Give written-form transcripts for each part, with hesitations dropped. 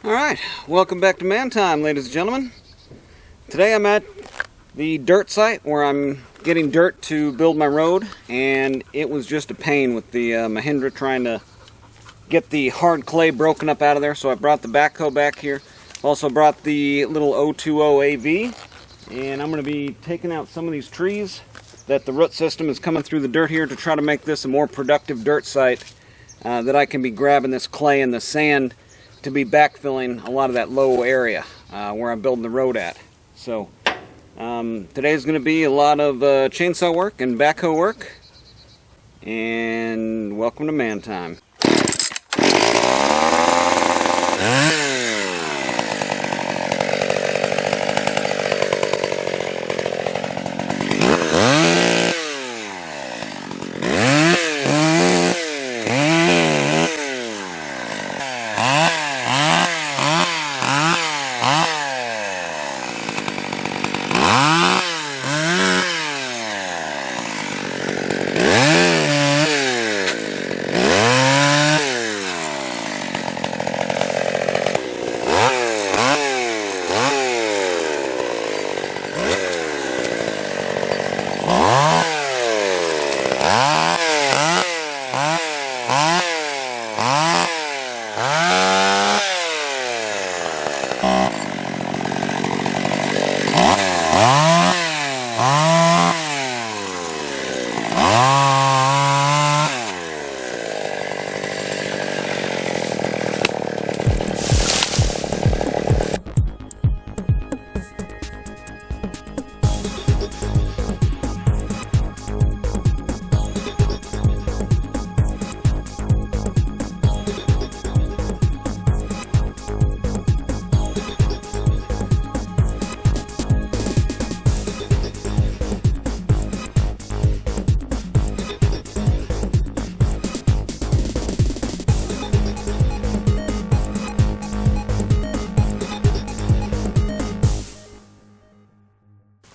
Alright, welcome back to Man Time, ladies and gentlemen. Today I'm at the dirt site where I'm getting dirt to build my road, and it was just a pain with the Mahindra trying to get the hard clay broken up out of there, so I brought the backhoe back here. Also brought the little 020 AV, and I'm going to be taking out some of these trees that the root system is coming through the dirt here to try to make this a more productive dirt site that I can be grabbing this clay and the sand to be backfilling a lot of that low area where I'm building the road at. So today's going to be a lot of chainsaw work and backhoe work, and welcome to Man Time.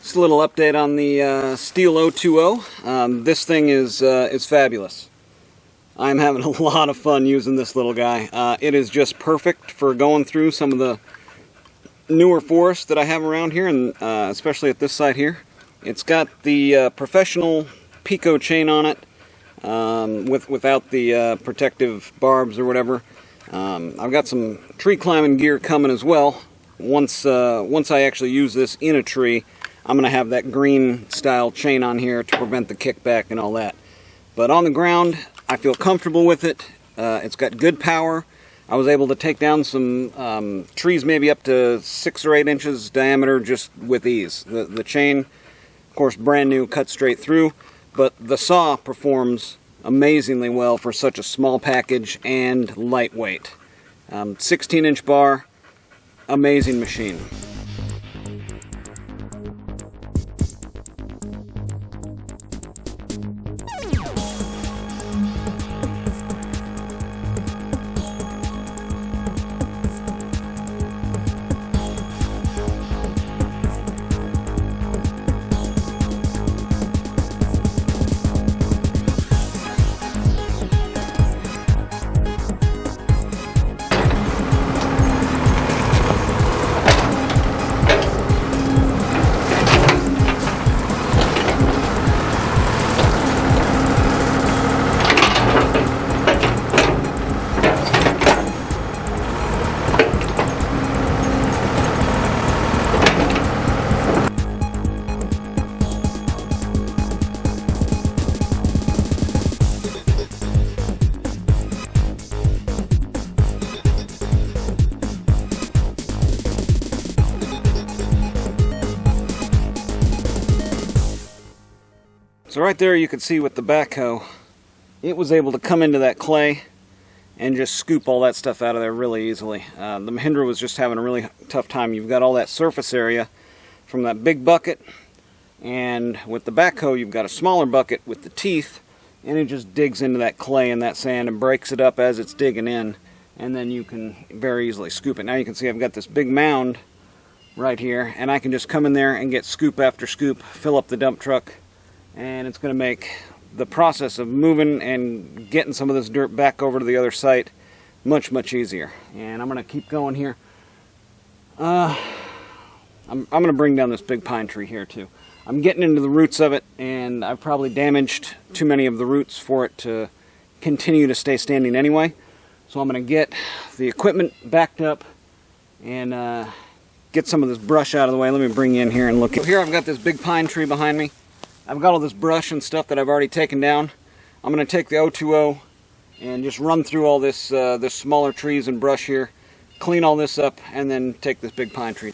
Just a little update on the Stihl 020. This thing is fabulous. I'm having a lot of fun using this little guy. It is just perfect for going through some of the newer forests that I have around here, and especially at this site here. It's got the professional Pico chain on it, without the protective barbs or whatever. I've got some tree climbing gear coming as well. Once I actually use this in a tree, I'm going to have that green style chain on here to prevent the kickback and all that. But on the ground, I feel comfortable with it. It's got good power. I was able to take down some trees maybe up to 6 or 8 inches diameter just with ease. The chain, of course, brand new, cut straight through, but the saw performs amazingly well for such a small package and lightweight. 16-inch bar, amazing machine. So right there you can see with the backhoe, it was able to come into that clay and just scoop all that stuff out of there really easily. The Mahindra was just having a really tough time. You've got all that surface area from that big bucket, and with the backhoe you've got a smaller bucket with the teeth, and it just digs into that clay and that sand and breaks it up as it's digging in, and then you can very easily scoop it. Now you can see I've got this big mound right here, and I can just come in there and get scoop after scoop, fill up the dump truck, and it's going to make the process of moving and getting some of this dirt back over to the other site much easier. And I'm going to keep going here. I'm going to bring down this big pine tree here too. I'm getting into the roots of it, and I've probably damaged too many of the roots for it to continue to stay standing anyway. So I'm going to get the equipment backed up and get some of this brush out of the way. Let me bring you in here and look. So here I've got this big pine tree behind me. I've got all this brush and stuff that I've already taken down. I'm going to take the O2O and just run through all this this smaller trees and brush here, clean all this up, and then take this big pine tree.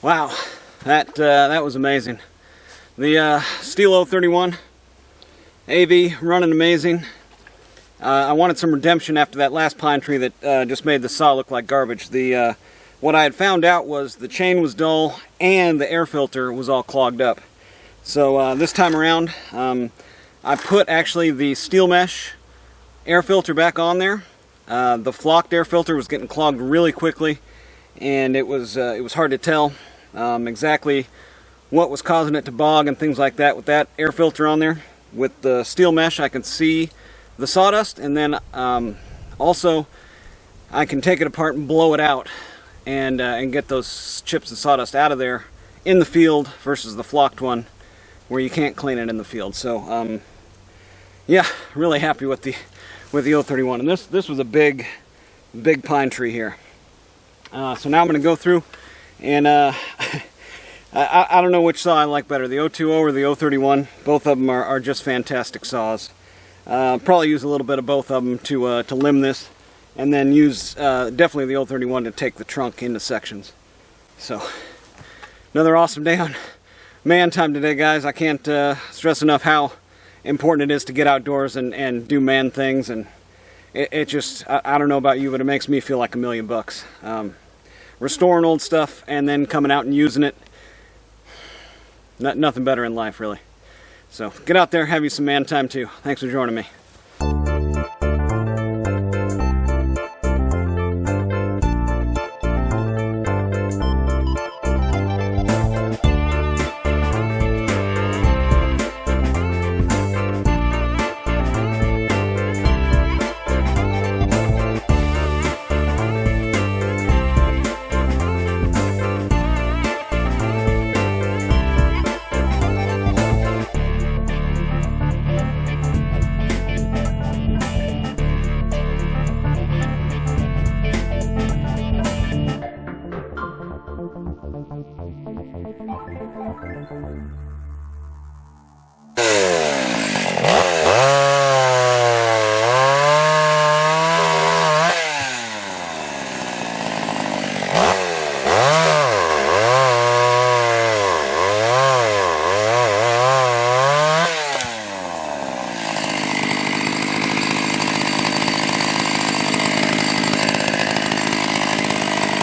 Wow, that was amazing. The Stihl 031 AV running amazing. I wanted some redemption after that last pine tree that just made the saw look like garbage. What I had found out was the chain was dull and the air filter was all clogged up. So this time around, I put actually the steel mesh air filter back on there. The flocked air filter was getting clogged really quickly, and it was hard to tell exactly what was causing it to bog and things like that with that air filter on there. With the steel mesh, I can see the sawdust, and then also I can take it apart and blow it out and get those chips of sawdust out of there in the field versus the flocked one where you can't clean it in the field. So yeah, really happy with the 031, and this was a big pine tree here. So now I'm going to go through and I don't know which saw I like better, the 020 or the 031. Both of them are just fantastic saws. Probably use a little bit of both of them to limb this, and then use definitely the 031 to take the trunk into sections. So another awesome day on man time today, guys. I can't stress enough how important it is to get outdoors and do man things, and it just, I don't know about you, but it makes me feel like $1,000,000. Restoring old stuff and then coming out and using it, nothing better in life, really. So get out there, have you some man time too. Thanks for joining me.